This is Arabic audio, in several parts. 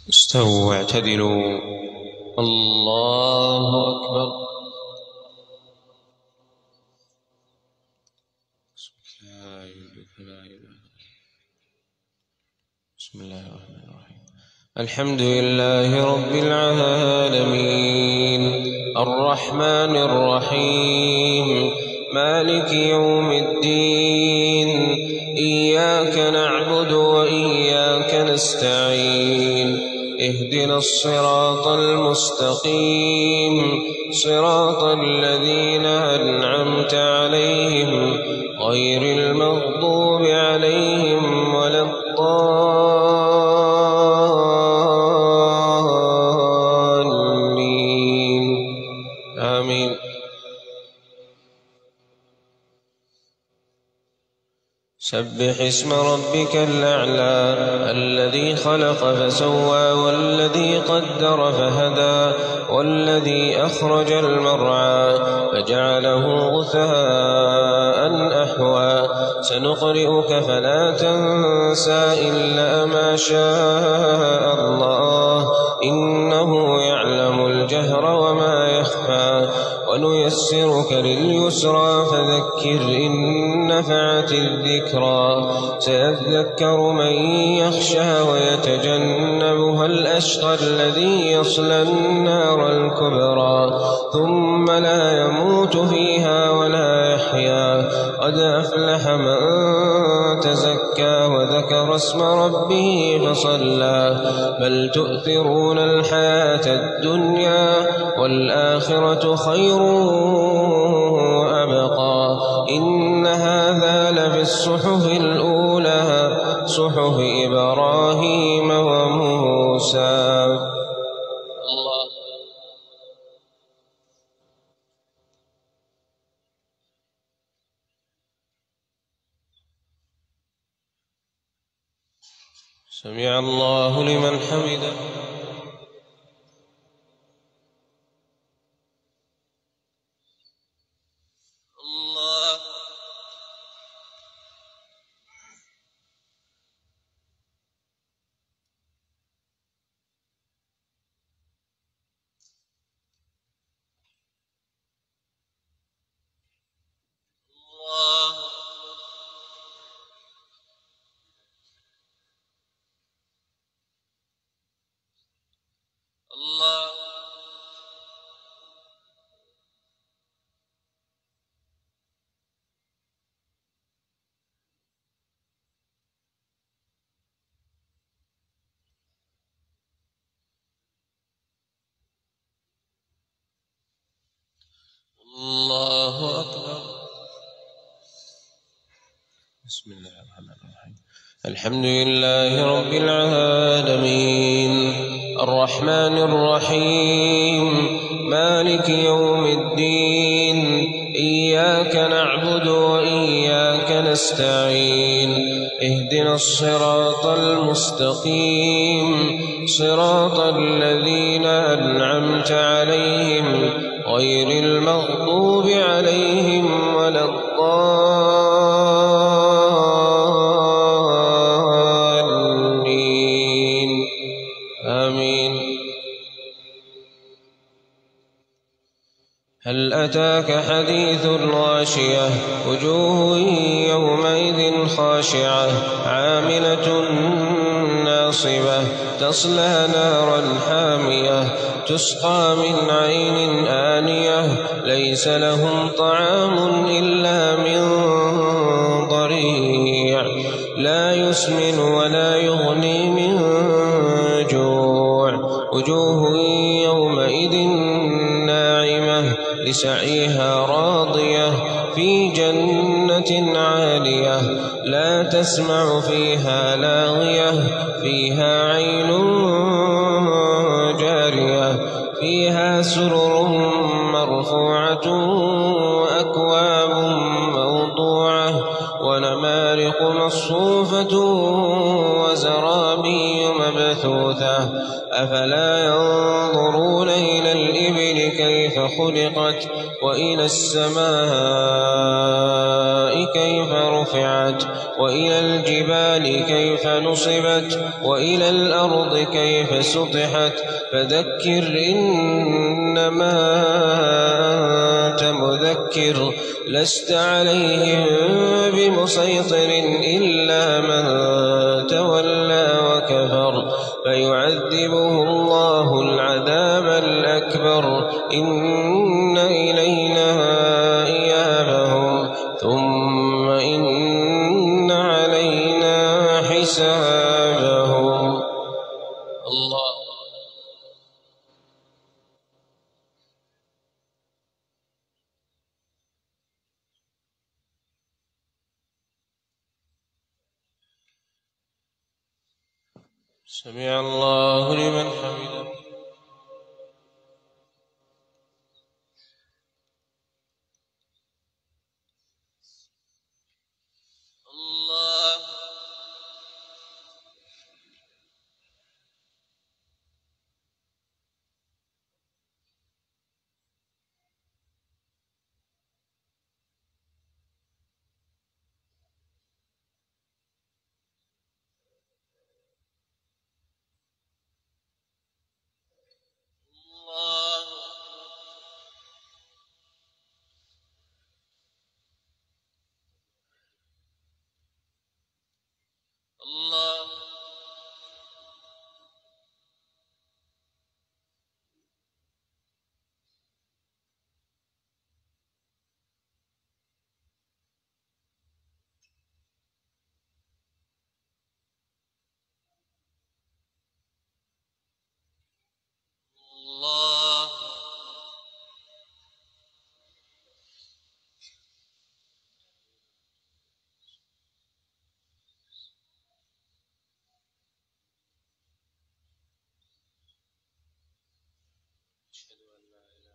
استووا واعتدلوا. الله أكبر. بسم الله الرحمن الرحيم. الحمد لله رب العالمين الرحمن الرحيم مالك يوم الدين إياك نعبد وإياك نستعين اهدنا الصراط المستقيم صراط الذين أنعمت عليهم غير المغضوب عليهم ولا الضالين آمين. سبح اسم ربك الأعلى الذي خلق فسوى والذي قدر فهدى والذي أخرج المرعى فجعله غثاء أحوى سنقرئك فلا تنسى إلا ما شاء الله إنه يعلم الجهر وما يخفى ونيسرك لليسرى فذكر إن نفعت الذكرى سيذكر من يخشى ويتجنبها الأشقى الذي يصلى النار الكبرى ثم لا يموت فيها ولا يحيا قد أفلح من تزكى وذكر اسم ربه فصلى بل تؤثرون الحياة الدنيا والآخرة خير وأبقى إن هذا لفي الصحف الأولى صحف إبراهيم وموسى. الله. سمع الله لمن حمده. الله أكبر. بسم الله الرحمن الرحيم. الحمد لله رب العالمين الرحمن الرحيم مالك يوم الدين إياك نعبد وإياك نستعين اهدنا الصراط المستقيم صراط الذين أنعمت عليهم غير المغضوب عليهم ولا الضالين آمين. هل أتاك حديث الغاشية وجوه يومئذ خاشعة عاملة ناصبة تصلى نارا حامية تسقى من عين آنية ليس لهم طعام إلا من ضريع لا يسمن ولا يغني من جوع وجوه يومئذ ناعمة لسعيها راضية في جنة عالية لا تسمع فيها لاغية فيها عين جارية فيها سرر مرفوعة وأكواب موضوعة ونمارق مصفوفة وزرابي الأرضي مبثوثة أفلا ينظرون إلى الإبل كيف خلقت وإلى السماء كيف رفعت وإلى الجبال كيف نصبت وإلى الأرض كيف سطحت فذكر إنما أنت مذكر لست عليهم بمسيطر إلا من تولى وكفر فيعذبه الله العذاب الأكبر إن إلينا إيابهم ثم إن علينا حسابهم. الله. سمع الله لمن حمده. الله. الله. الله. أشهد أن لا إله إلا الله.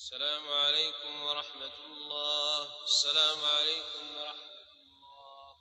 السلام عليكم ورحمة الله. السلام عليكم ورحمة الله.